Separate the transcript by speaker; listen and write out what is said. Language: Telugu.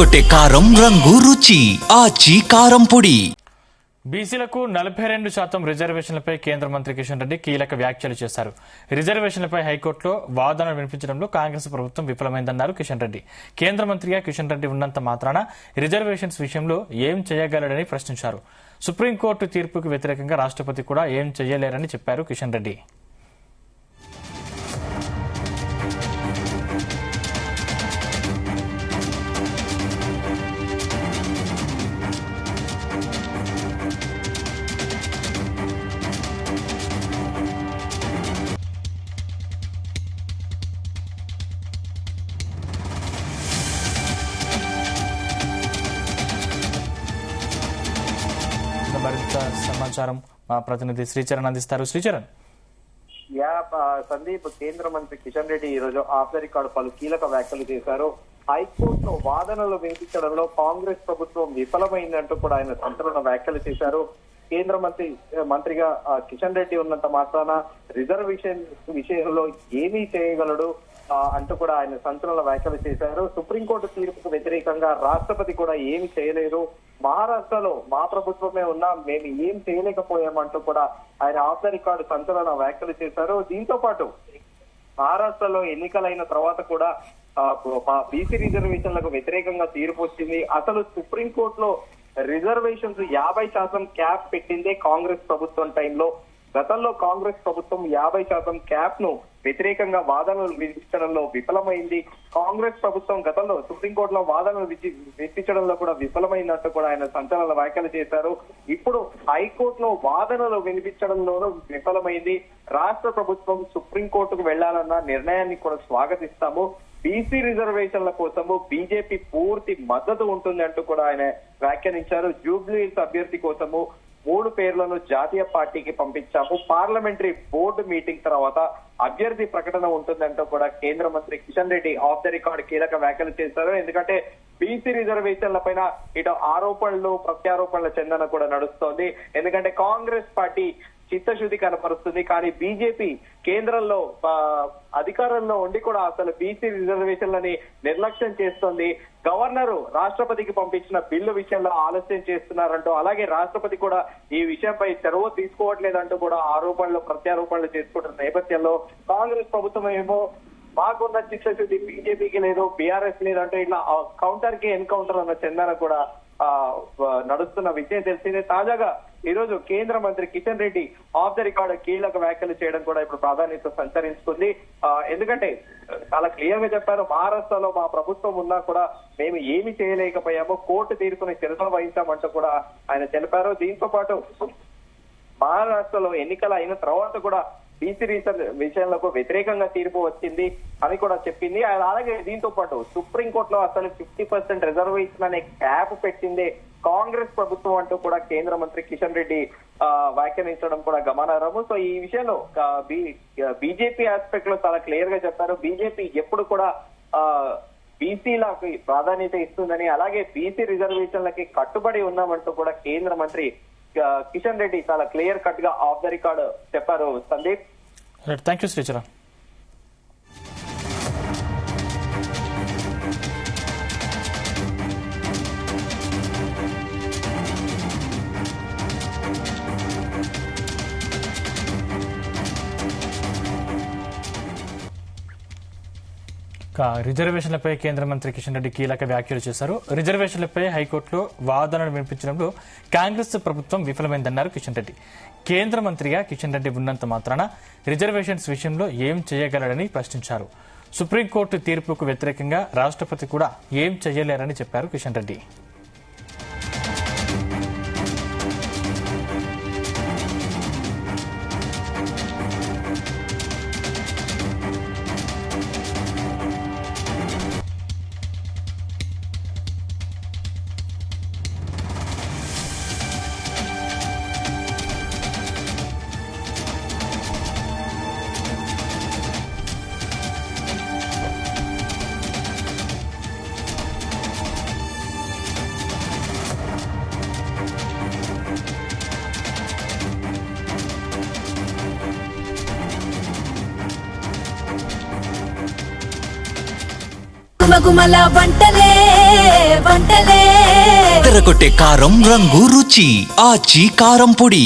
Speaker 1: అదరగొట్టే కారం రంగు రుచి ఆచి కారం పొడి.
Speaker 2: బీసీలకు 42% రిజర్వేషన్లపై కేంద్ర మంత్రి కిషన్ రెడ్డి కీలక వ్యాఖ్యలు చేశారు. రిజర్వేషన్లపై హైకోర్టులో వాదనలు వినిపించడంలో కాంగ్రెస్ ప్రభుత్వం విఫలమైందన్నారు కిషన్ రెడ్డి. కేంద్ర మంత్రిగా కిషన్ రెడ్డి ఉన్నంత మాత్రాన రిజర్వేషన్స్ విషయంలో ఏం చేయగలడని ప్రశ్నించారు. సుప్రీంకోర్టు తీర్పుకు వ్యతిరేకంగా రాష్ట్రపతి కూడా ఏం చేయలేరని చెప్పారు కిషన్ రెడ్డి. మరింత సమాచారం మా ప్రతినిధి శ్రీచరణ్ అందిస్తారు. శ్రీచరణ్.
Speaker 3: సందీప్, కేంద్ర మంత్రి కిషన్ రెడ్డి ఈ రోజు ఆఫ్ ద రికార్డ్ పలు కీలక వ్యాఖ్యలు చేశారు. హైకోర్టులో వాదనలు వినిపించడంలో కాంగ్రెస్ ప్రభుత్వం విఫలమైందంటూ కూడా ఆయన సంచలన వ్యాఖ్యలు చేశారు. కేంద్ర మంత్రిగా కిషన్ రెడ్డి ఉన్నంత మాత్రాన రిజర్వేషన్ విషయంలో ఏమీ చేయగలడు అంటూ కూడా ఆయన సంచలన వ్యాఖ్యలు చేశారు. సుప్రీంకోర్టు తీర్పుకు వ్యతిరేకంగా రాష్ట్రపతి కూడా ఏమి చేయలేరు, మహారాష్ట్రలో మా ప్రభుత్వమే ఉన్నా మేము ఏం చేయలేకపోయామంటూ కూడా ఆయన ఆఫ్ ద రికార్డు సంచలన వ్యాఖ్యలు చేశారు. దీంతో పాటు మహారాష్ట్రలో ఎన్నికలైన తర్వాత కూడా బీసీ రిజర్వేషన్లకు వ్యతిరేకంగా తీర్పు వచ్చింది. అసలు సుప్రీంకోర్టులో రిజర్వేషన్స్ 50% క్యాప్ పెట్టిందే కాంగ్రెస్ ప్రభుత్వం టైంలో. గతంలో కాంగ్రెస్ ప్రభుత్వం 50% క్యాప్ ను వ్యతిరేకంగా వాదనలు విధించడంలో విఫలమైంది. కాంగ్రెస్ ప్రభుత్వం గతంలో సుప్రీంకోర్టులో వాదనలు వినిపించడంలో కూడా విఫలమైందంటూ కూడా ఆయన సంచలన వ్యాఖ్యలు చేశారు. ఇప్పుడు హైకోర్టులో వాదనలు వినిపించడంలోనూ విఫలమైంది. రాష్ట్ర ప్రభుత్వం సుప్రీంకోర్టుకు వెళ్లాలన్న నిర్ణయాన్ని కూడా స్వాగతిస్తాము. బీసీ రిజర్వేషన్ల కోసము బీజేపీ పూర్తి మద్దతు ఉంటుంది అంటూ కూడా ఆయన వ్యాఖ్యానించారు. జూబ్లీహిల్స్ అభ్యర్థి కోసము 3 పేర్లను జాతీయ పార్టీకి పంపించాము. పార్లమెంటరీ బోర్డు మీటింగ్ తర్వాత అభ్యర్థి ప్రకటన ఉంటుందంటూ కూడా కేంద్ర మంత్రి Kishan Reddy of the record కీలక వ్యాఖ్యలు చేశారు. ఎందుకంటే బీసీ రిజర్వేషన్ల పైన ఇటు ఆరోపణలు ప్రత్యారోపణల చందన కూడా నడుస్తోంది. ఎందుకంటే కాంగ్రెస్ పార్టీ చిత్తశుద్ధి కనపరుస్తుంది, కానీ బీజేపీ కేంద్రంలో అధికారంలో ఉండి కూడా అసలు బీసీ రిజర్వేషన్లని నిర్లక్ష్యం చేస్తోంది. గవర్నరు రాష్ట్రపతికి పంపించిన బిల్లు విషయంలో ఆలస్యం చేస్తున్నారంటూ, అలాగే రాష్ట్రపతి కూడా ఈ విషయంపై చొరవ తీసుకోవట్లేదంటూ కూడా ఆరోపణలు ప్రత్యారోపణలు చేసుకుంటున్న నేపథ్యంలో కాంగ్రెస్ ప్రభుత్వం ఏమో మాకున్న చిత్తశుద్ధి బీజేపీకి లేదు, బీఆర్ఎస్ లేదంటూ ఇట్లా కౌంటర్ కి ఎన్కౌంటర్ అన్న చందన కూడా నడుస్తున్న విషయం తెలిసిందే. తాజాగా ఈ రోజు కేంద్ర మంత్రి Kishan Reddy of the record కీలక వ్యాఖ్యలు చేయడం కూడా ఇప్పుడు ప్రాధాన్యత సంతరించుకుంది. ఎందుకంటే చాలా క్లియర్ గా చెప్పారు, మహారాష్ట్రలో మా ప్రభుత్వం ఉన్నా కూడా మేము ఏమి చేయలేకపోయామో, కోర్టు తీర్పుని శిరస వహించామంటూ కూడా ఆయన తెలిపారు. దీంతో పాటు మహారాష్ట్రలో ఎన్నికలు అయిన తర్వాత కూడా బీసీ విషయాలకు వ్యతిరేకంగా తీర్పు వచ్చింది అని కూడా చెప్పింది. అలాగే దీంతో పాటు సుప్రీంకోర్టులో అసలు 50% రిజర్వేషన్ అనే క్యాప్ పెట్టిందే కాంగ్రెస్ ప్రభుత్వం అంటూ కూడా కేంద్ర మంత్రి కిషన్ రెడ్డి వ్యాఖ్యానించడం కూడా గమనార్హము. సో ఈ విషయంలో బీజేపీ ఆస్పెక్ట్ లో చాలా క్లియర్ గా చెప్పారు. బీజేపీ ఎప్పుడు కూడా బీసీలకి ప్రాధాన్యత ఇస్తుందని, అలాగే బీసీ రిజర్వేషన్లకి కట్టుబడి ఉన్నామంటూ కూడా కేంద్ర మంత్రి కిషన్ రెడ్డి చాలా క్లియర్ కట్ గా ఆఫ్ ద రికార్డ్ చెప్పారు. సందీప్.
Speaker 2: Thank you Sricharan. రిజర్వేషన్లపై కేంద్ర మంత్రి కిషన్ రెడ్డి కీలక వ్యాఖ్యలు చేశారు. రిజర్వేషన్లపై హైకోర్టులో వాదనలు వినిపించడంలో కాంగ్రెస్ ప్రభుత్వం విఫలమైందన్నారు కిషన్ రెడ్డి. కేంద్ర మంత్రిగా కిషన్ రెడ్డి ఉన్నంత మాత్రాన రిజర్వేషన్స్ విషయంలో ఏం చేయగలడని ప్రశ్నించారు. సుప్రీంకోర్టు తీర్పుకు వ్యతిరేకంగా రాష్ట్రపతి కూడా ఏం చేయలేరని చెప్పారు కిషన్ రెడ్డి.
Speaker 4: గుమగుమల వంటలే వంటలే
Speaker 1: తెరకొట్టే కారం రంగు రుచి ఆచి కారం పొడి.